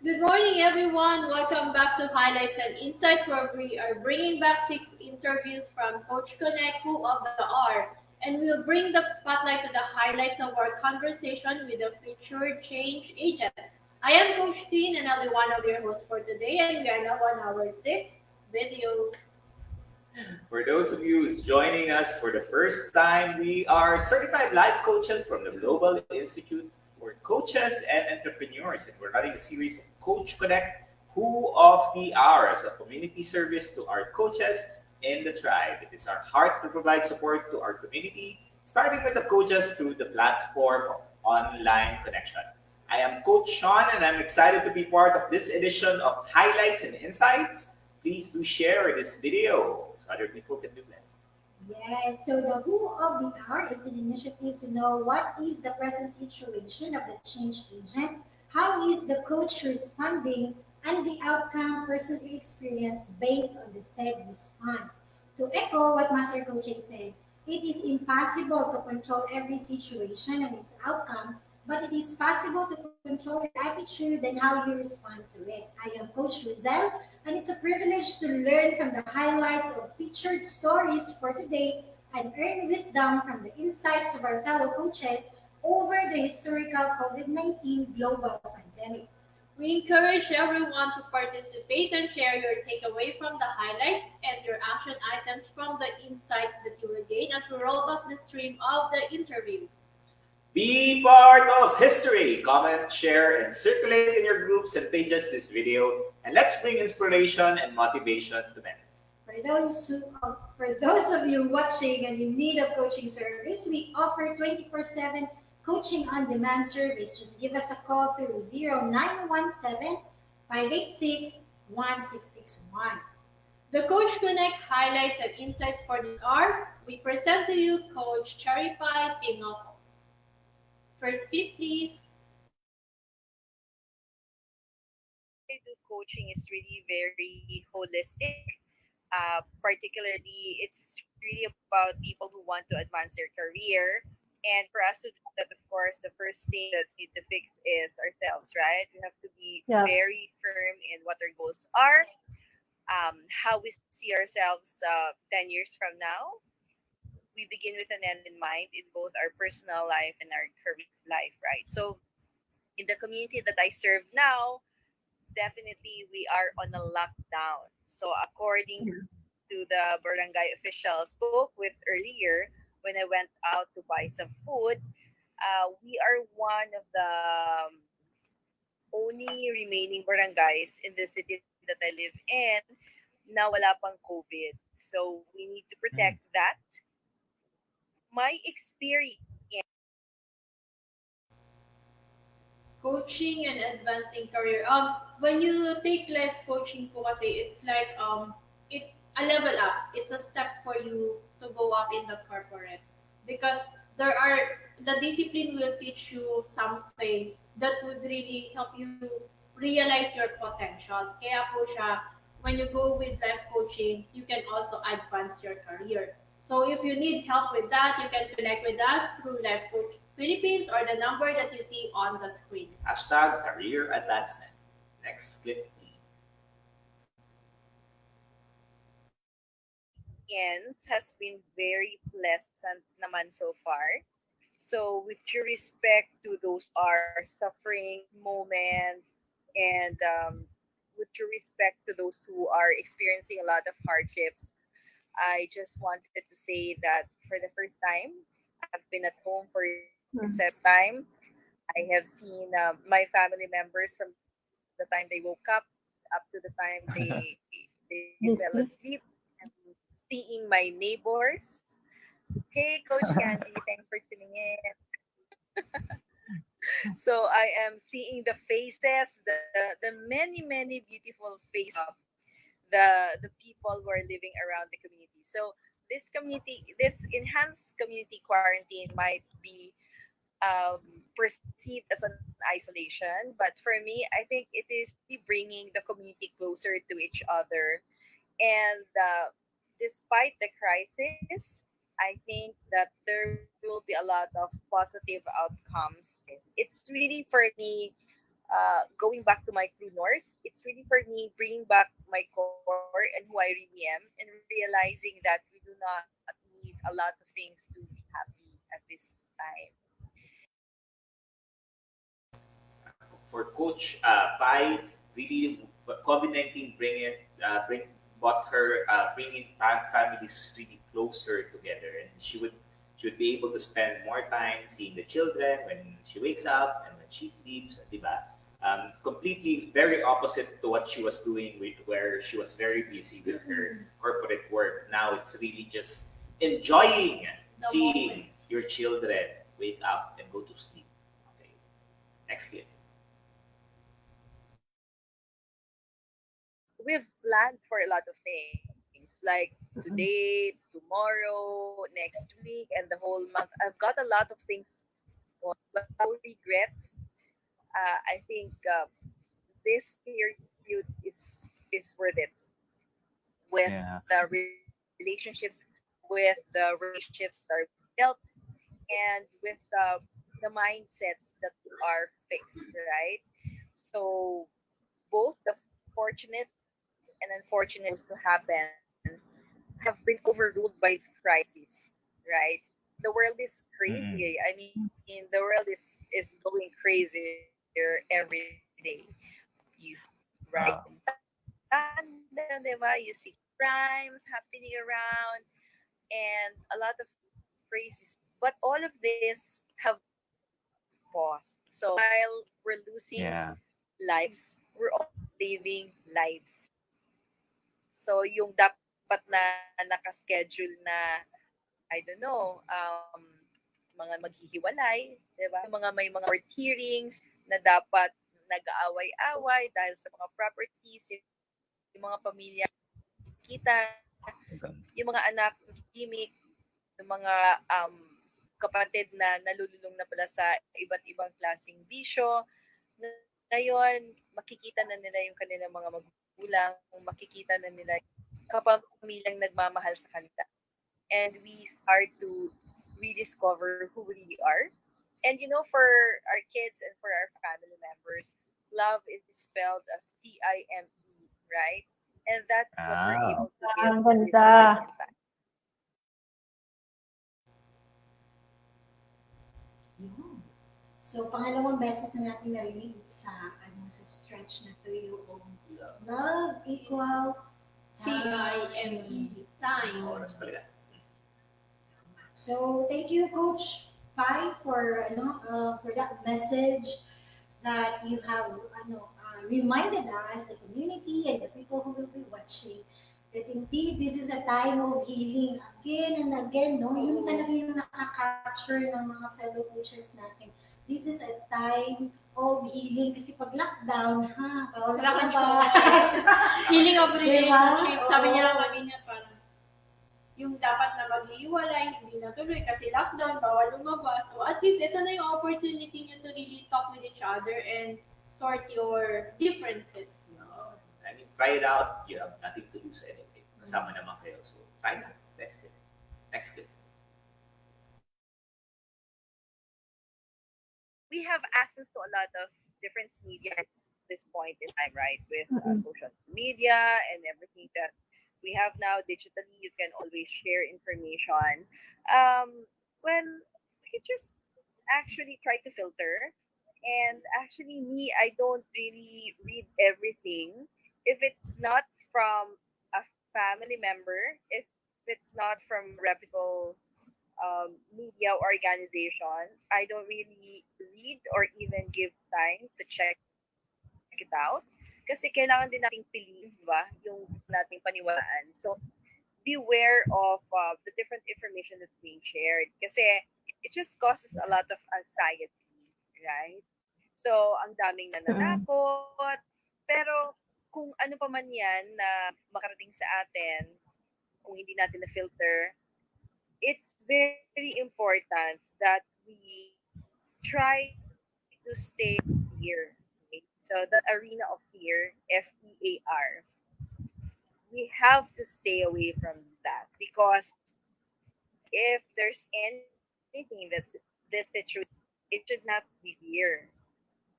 Good morning, everyone. Welcome back to Highlights and Insights, where we are bringing back six interviews from Coach Connect, Who of the R, and we'll bring the spotlight to the highlights of our conversation with a featured change agent. I am Coach Teen, and I'll be one of your hosts for today, and we are now on our sixth video. For those of you who's joining us for the first time, we are certified life coaches from the Global Institute for Coaches and Entrepreneurs, and we're running a series of Coach Connect Who of the Hour as a community service to our coaches in the tribe. It is our heart to provide support to our community, starting with the coaches through the platform of online connection. I am Coach Sean, and I'm excited to be part of this edition of Highlights and Insights. Please do share this video so other people can do this. Yes, so the Who of the Hour is an initiative to know what is the present situation of the change agent, how is the coach responding, and the outcome personally experienced based on the said response. To echo what Master Coaching said, it is impossible to control every situation and its outcome, but it is possible to control your attitude and how you respond to it. I am Coach Rizal, and it's a privilege to learn from the highlights of featured stories for today and earn wisdom from the insights of our fellow coaches over the historical COVID 19 global pandemic. We encourage everyone to participate and share your takeaway from the highlights and your action items from the insights that you will gain as we roll back the stream of the interview. Be part of history. Comment, share, and circulate in your groups and pages this video. And let's bring inspiration and motivation to many. For those of you watching and in need of coaching service, we offer 24/7 coaching on demand service. Just give us a call through 0917-586-1661. The Coach Connect highlights and insights for this hour. We present to you Coach Cherry Pie Tinoko. First clip, please. I do coaching is really very holistic. Particularly, it's really about people who want to advance their career. And for us to do that, of course, the first thing that we need to fix is ourselves, right? We have to be Yeah. very firm in what our goals are, how we see ourselves 10 years from now. We begin with an end in mind in both our personal life and our career life, right? So, in the community that I serve now, definitely we are on a lockdown. So according to the barangay official spoke with earlier when I went out to buy some food, we are one of the only remaining barangays in the city that I live in na wala pang COVID. So we need to Mm. protect that. My experience. Coaching and advancing career. When you take life coaching po kasi, it's like, it's a level up. It's a step for you to go up in the corporate. Because the discipline will teach you something that would really help you realize your potentials. Kaya po siya, when you go with life coaching, you can also advance your career. So if you need help with that, you can connect with us through Life Coach Philippines or the number that you see on the screen. Hashtag career advancement. Next clip, please. Experience has been very pleasant naman so far. So, with due respect to those who are suffering moment and with due respect to those who are experiencing a lot of hardships, I just wanted to say that for the first time, I've been at home for 7 time. I have seen my family members from the time they woke up to the time they fell asleep, and seeing my neighbors. Hey, Coach Candy, thanks for tuning in. So I am seeing the faces, the many beautiful faces of the people who are living around the community. So this enhanced community quarantine might be perceived as an isolation, but for me, I think it is really bringing the community closer to each other. And despite the crisis, I think that there will be a lot of positive outcomes. It's really for me going back to my true north. It's really for me bringing back my core and who I really am, and realizing that we do not need a lot of things to be happy at this time. For Coach Pai, really COVID-19 bring brought her bringing families really closer together, and she would be able to spend more time seeing the children when she wakes up and when she sleeps, diba? Completely very opposite to what she was doing with where she was very busy with her corporate work. Now it's really just enjoying The seeing moment. your children wake up and go to sleep. Okay, next clip. We've planned for a lot of things like today, tomorrow, next week, and the whole month. I've got a lot of things going, but no regrets. I think this period is worth it with Yeah. the relationships, with the relationships that are being built, and with the mindsets that are fixed, right? So both the fortunate and unfortunate things that are supposed to happen have been overruled by this crisis, right? The world is Mm-mm. crazy. I mean, the world is going crazier every day. You see crime random, diba? You see crimes happening around and a lot of crazy stuff. But all of this have paused. So while we're losing lives, Yeah. we're also saving lives. So yung dapat na nakaschedule na, I don't know, mga maghihiwalay, 'di ba? Yung mga may mga court hearings na dapat nag-aaway-away dahil sa mga properties, yung mga pamilya kita, yung mga anak gimmick, yung mga kapatid na nalululong na pala sa iba't ibang klaseng bisyo. Ngayon, makikita na nila yung kanilang mga magulang, makikita na nila yung kapamilyang nagmamahal sa kanila. And we start to rediscover who we really are. And for our kids and for our family members, love is spelled as Time, right? And that's what we're able Ah. to give Ang at this ganda. point in time. Yun. So, pangalawang beses na natin narinig sa stretch na to yung love equals Time. time. Time. Oras talaga. So, thank you, Coach Pai, for that message that you have reminded us, the community and the people who will be watching, that indeed this is a time of healing again and again, no? Yung talaga yung nakaka-capture ng mga fellow coaches natin. This is a time of healing kasi pag lockdown, bawal Wala kang lumabas. choice. Healing of Diba? relationship. Sabi niya Oo. lang kanina parang yung dapat na maghihiwalay, hindi natuloy kasi lockdown, bawal lumabas. So at least ito na yung opportunity niyo to really talk with each other and sort your differences. No. I mean, try it out. You have nothing to lose anyway. Kasama naman kayo. So, try na. Test it. Next clip. We have access to a lot of different media at this point in time, right? With social media and everything that we have now digitally, you can always share information. Well, we just actually try to filter. And actually, me, I don't really read everything. If it's not from a family member, if it's not from a reputable media organization, I don't really read or even give time to check it out. Kasi kailangan din nating piliin, di ba? Yung nating paniwalaan. So, beware of the different information that's being shared. Kasi it just causes a lot of anxiety, right? So, ang daming nananakot. Pero, kung ano pa man yan na makarating sa atin, kung hindi natin na-filter, it's very important that we try to stay fear. Okay? So that arena of fear, FEAR, we have to stay away from that because if there's anything that's this situation, it should not be fear,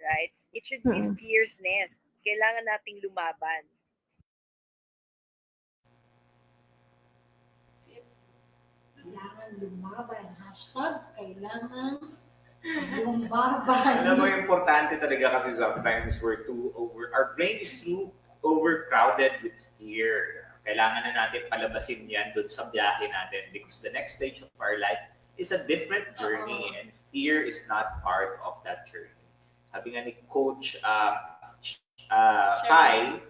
right? It should be Mm-mm. fierceness. Kailangan nating lumaban. Kailangan lumaban. Hashtag kailangan Alam mo, lumaban. importante talaga kasi sometimes we're too over, our brain is too overcrowded with fear. Kailangan na natin palabasin yan dun sa biyahe natin because the next stage of our life is a different journey Oo. and fear is not part of that journey. Sabi nga ni Coach Sure. Kai,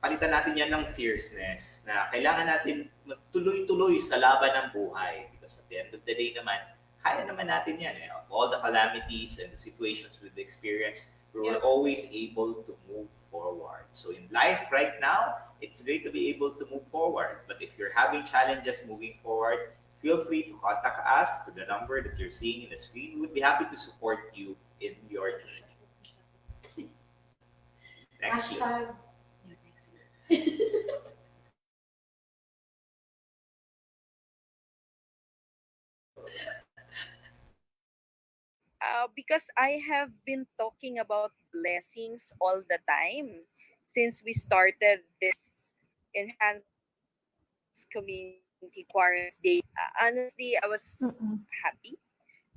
palitan natin yan ng fierceness na kailangan natin tuloy-tuloy sa laban ng buhay. Because at the end of the day naman, kaya naman natin yan. Eh. Of all the calamities and the situations we've experienced, we were Yep. always able to move forward. So in life right now, it's great to be able to move forward. But if you're having challenges moving forward, feel free to contact us to the number that you're seeing in the screen. We would be happy to support you in your journey. Next year. Hashtag Because I have been talking about blessings all the time since we started this enhanced community quarantine day. Honestly, I was Mm-mm. happy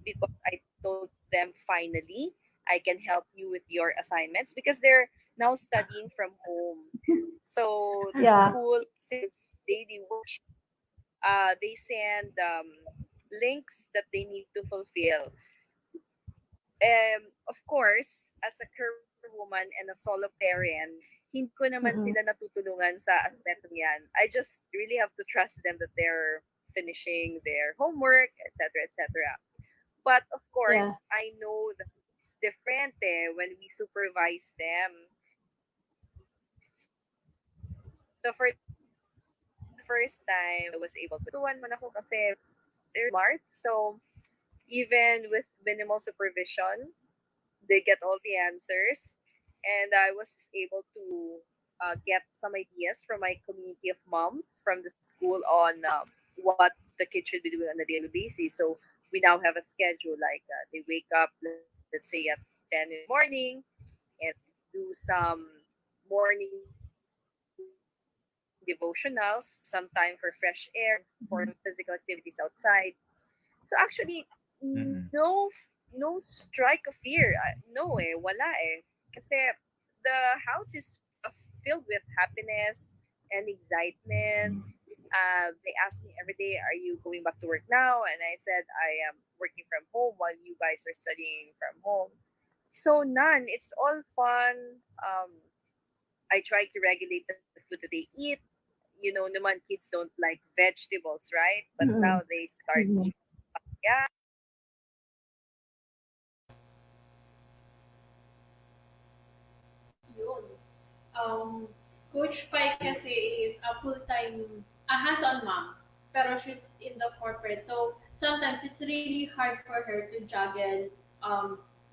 because I told them finally I can help you with your assignments because they're now studying from home. So the Yeah. school sends daily worksheet. They send links that they need to fulfill. Of course, as a career woman and a solo parent, hindi ko naman sila Mm-mm. natutulungan sa aspetong yan. I just really have to trust them that they're finishing their homework, etc., etc. But of Yeah. course, I know that it's different when we supervise them. So for the first time, I was able to tutuan man ako kasi they're really smart. So even with minimal supervision, they get all the answers, and I was able to get some ideas from my community of moms from the school on what the kids should be doing on a daily basis. So we now have a schedule like they wake up, let's say at 10 in the morning, and do some morning devotionals, some time for fresh air, perform physical activities outside. Mm-hmm. So actually, no Mm-mm. no strike of fear. No wala Kasi the house is filled with happiness and excitement. They ask me every day, "Are you going back to work now?" And I said, "I am working from home while you guys are studying from home." So none. It's all fun. I try to regulate the food that they eat. Naman kids don't like vegetables, right? But now Mm-mm. they start Mm-mm. eating papaya, Yun. Um, Coach Pai kasi is a full-time, a hands-on mom. Pero she's in the corporate. So sometimes it's really hard for her to juggle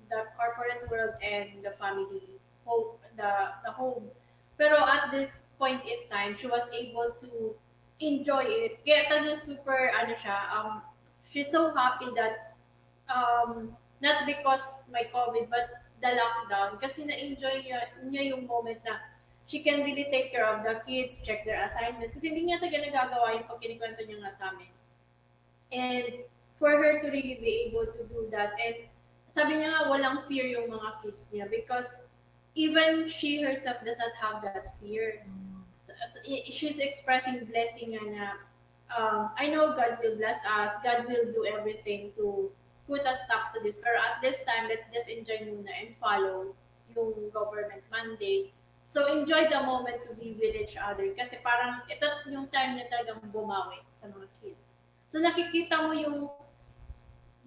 the corporate world and the family, the home. Pero at this point in time, she was able to enjoy it. Kaya talaga super, ano siya, she's so happy that not because my COVID, but the lockdown. Kasi na-enjoy niya yung moment na she can really take care of the kids, check their assignments. Kasi hindi niya talaga nagagawa yung pag kinikwento niya nga sa amin. And for her to really be able to do that, and sabi niya nga walang fear yung mga kids niya because even she herself does not have that fear. She's expressing blessing nga na I know God will bless us. God will do everything to put a stop to this. Or at this time, let's just enjoy muna and follow yung government mandate. So enjoy the moment to be with each other. Kasi parang ito yung time na talagang bumawi sa mga kids. So nakikita mo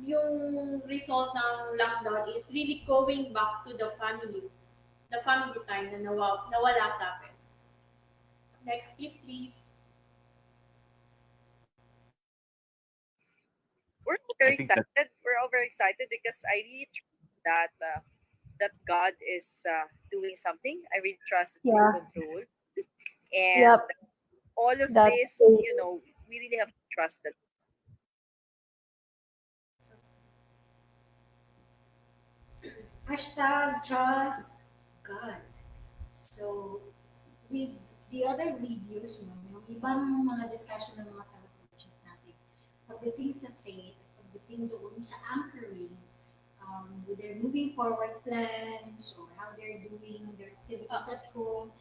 yung result ng lockdown is really going back to the family time na nawala sa akin. Next clip, please. we're all I very think that excited. We're all very excited because I really trust that God is doing something. I really trust it's in Yeah. control, and Yep. all of That's this, the we really have to trust that. Hashtag trust God. So, with the other videos, no, yung ibang mga discussion ng mga coaches natin, pagdating sa faith, pagdating doon sa anchoring, with their moving forward plans or how they're doing their activities at home,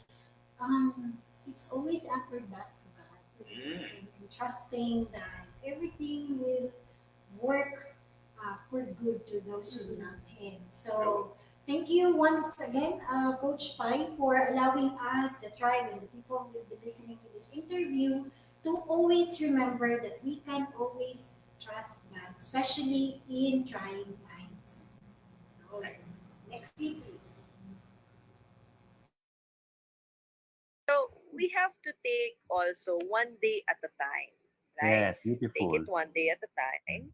it's always anchored back to God Mm. and trusting that everything will work for good to those who love Him. So, thank you once again, Coach Pai, for allowing us, the tribe, and the people who will be listening to this interview, to always remember that we can always trust God, especially in trying times. So, next week, please. So we have to take also one day at a time, right? Yes, Take it beautiful. one day at a time.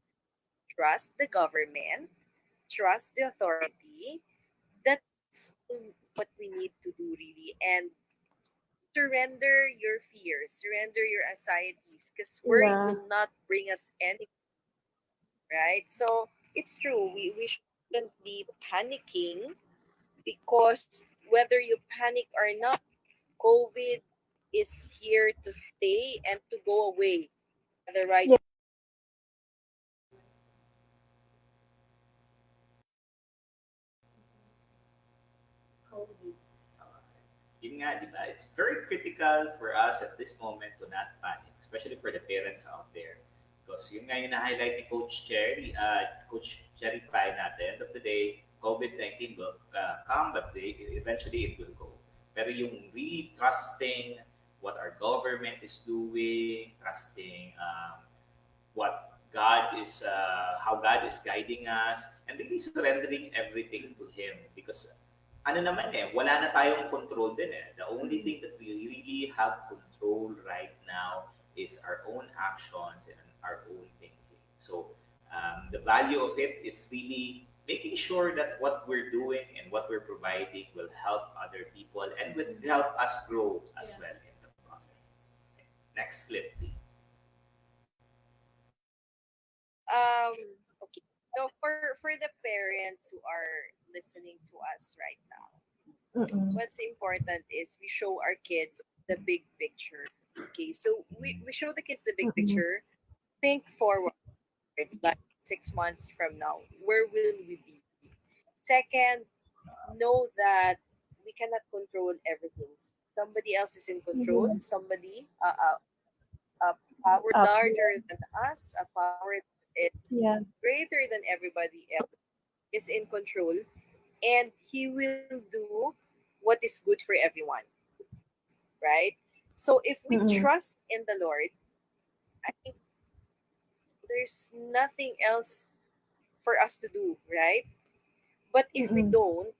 Trust the government, trust the authority. That's what we need to do really. And surrender your fears, surrender your anxieties, because worry Yeah. will not bring us any, right? So it's true. We shouldn't be panicking because whether you panic or not, COVID is here to stay and to go away at the right. Yeah. COVID. Yun nga, di ba? It's very critical for us at this moment to not panic, especially for the parents out there. Because yun nga yung na-highlight ni Coach Cherry Pie na at the end of the day, COVID-19 will come, but eventually it will go. Pero yung really trusting what our government is doing, trusting what God is, how God is guiding us, and really surrendering everything to Him. Because ano naman eh, wala na tayong control din eh. The only thing that we really have control right now is our own actions and our own thinking. So the value of it is really making sure that what we're doing and what we're providing will help other people and will help us grow as Yeah. well in the process. Next clip, please. Um, okay. So for the parents who are listening to us right now, Mm-mm. what's important is we show our kids the big picture. Okay, so we show the kids the big Mm-mm. picture. Think forward, like 6 months from now, where will we be? Second, know that we cannot control everything. Somebody else is in control. Mm-mm. Somebody, a power Up. larger than us, a power that is Yeah. greater than everybody else, is in control, and he will do what is good for everyone, right? So if we Mm-mm. trust in the Lord, I think there's nothing else for us to do, right? But if we Mm-mm. don't,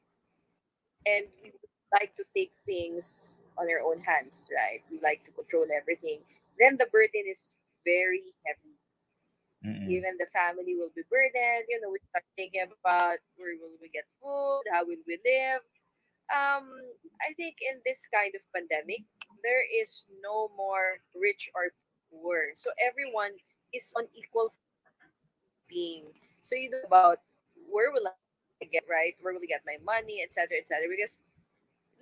and we would like to take things on our own hands, right? We like to control everything, then the burden is very heavy. Mm-mm. Even the family will be burdened. We start thinking about where will we get food, how will we live. Um, I think in this kind of pandemic, there is no more rich or poor. So everyone is on equal footing. So you don't about where will I get, right? Where will I get my money, etc., etc. Because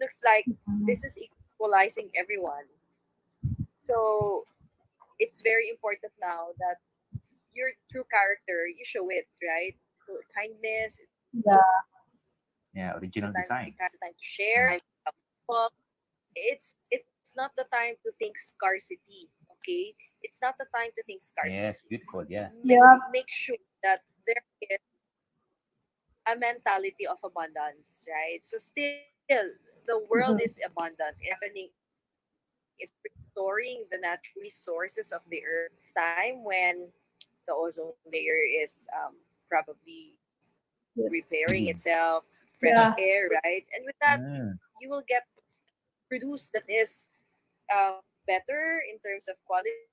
looks like Mm-mm. this is equalizing everyone. So it's very important now that your true character you show it, right? So kindness, it's the time to Yeah. be kind, it's the time to Yeah, share, original it's the time design. to help people. It's not the time to think scarcity, okay? It's not the time to think Yes, scarcity. beautiful. Yeah. Yeah. Make sure that there is a mentality of abundance, right? So still the world is Mm-mm. abundant. Happening is restoring the natural resources of the earth. Time when the ozone layer is probably Yeah. repairing Mm. itself, fresh Yeah. air, right? And with that, Mm. you will get produce that is better in terms of quality.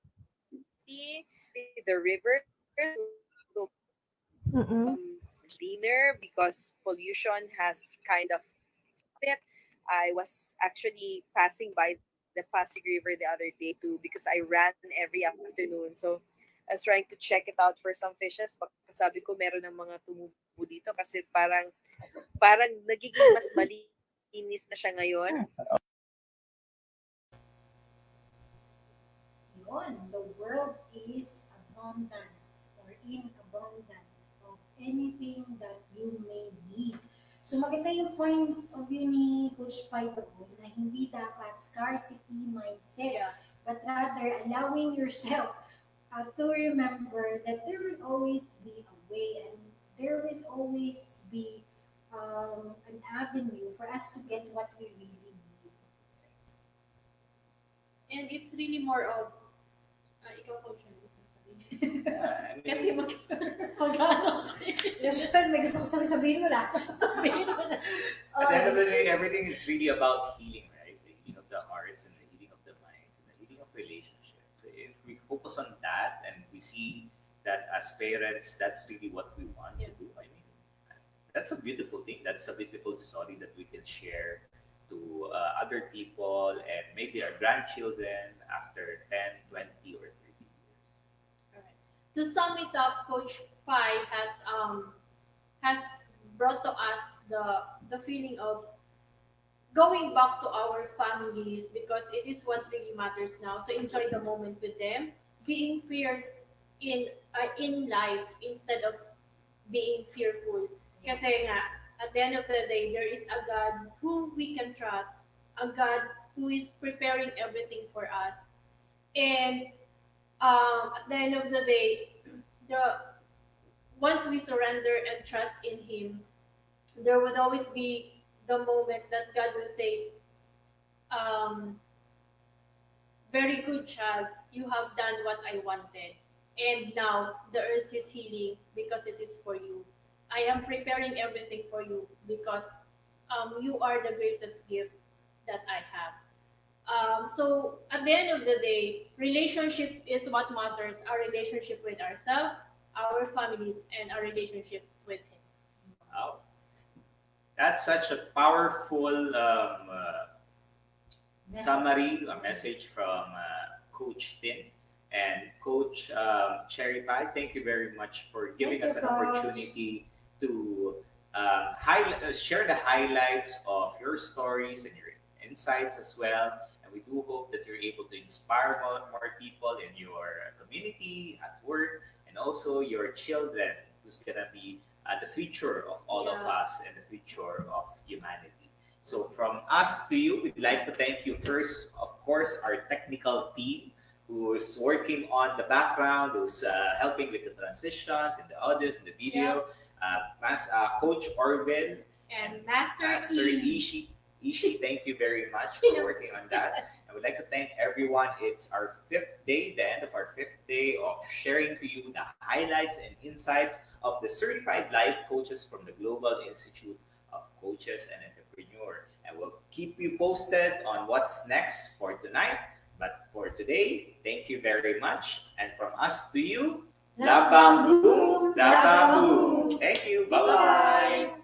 The rivers will be Mm-mm. cleaner because pollution has kind of stopped it. I was actually passing by the Pasig River the other day too because I ran every afternoon. So I was trying to check it out for some fishes. Baka sabi ko meron ng mga tumubo dito kasi parang nagiging mas malinis na siya ngayon. Yun, the world is abundance or in abundance of anything that you may need. So maganda yung point of view ni Coach Fido na hindi dapat scarcity mindset, Yeah. but rather allowing yourself to remember that there will always be a way and there will always be an avenue for us to get what we really need. And it's really more of, ikaw coach ano gusto mo sabihin? I Kasi mean, mag-ano. Listen, may gusto ko sabihin mo lang. Sabihin mo na. at the end of the day, everything is really about healing, right? The healing of the hearts and the healing of the minds and the healing of relationships. So if we focus on that and we see that as parents, that's really what we want to Yeah. do. I mean, that's a beautiful thing. That's a beautiful story that we can share to other people and maybe our grandchildren after 10, 20, or 30 years. Alright. To sum it up, Coach Pai has brought to us the feeling of going back to our families because it is what really matters now. So enjoy the moment with them, being fierce in life instead of being fearful. Kasi nga, at the end of the day, there is a God who we can trust, a God who is preparing everything for us. And at the end of the day, the once we surrender and trust in Him, there would always be the moment that God will say, um, "Very good child, you have done what I wanted, and now the earth is healing because it is for you. I am preparing everything for you because you are the greatest gift that I have." So at the end of the day, relationship is what matters. Our relationship with ourselves, our families, and our relationship with Him. Wow. That's such a powerful summary, a message from Coach Tin and Coach Cherry Pie. Thank you very much for giving Thank us you, an Coach. opportunity to share the highlights of your stories and your insights as well. And we do hope that you're able to inspire more people in your community, at work, and also your children, who's going to be the future of all of Yeah. us and the future of humanity. So, from us to you, we'd like to thank you first, of course, our technical team who's working on the background, who's helping with the transitions and the audios and the video. Coach Orville And Master Master E. Ishi, thank you very much for working on that. And we'd like to thank everyone. It's our fifth day, the end of our fifth day of sharing to you the highlights and insights of the certified life coaches from the Global Institute of Coaches and Entrepreneur. And we'll keep you posted on what's next for tonight. But for today, thank you very much. And from us to you, Love Bamboo, Love Love Bamboo. Bamboo. Thank you. See Bye ya. bye. Bye.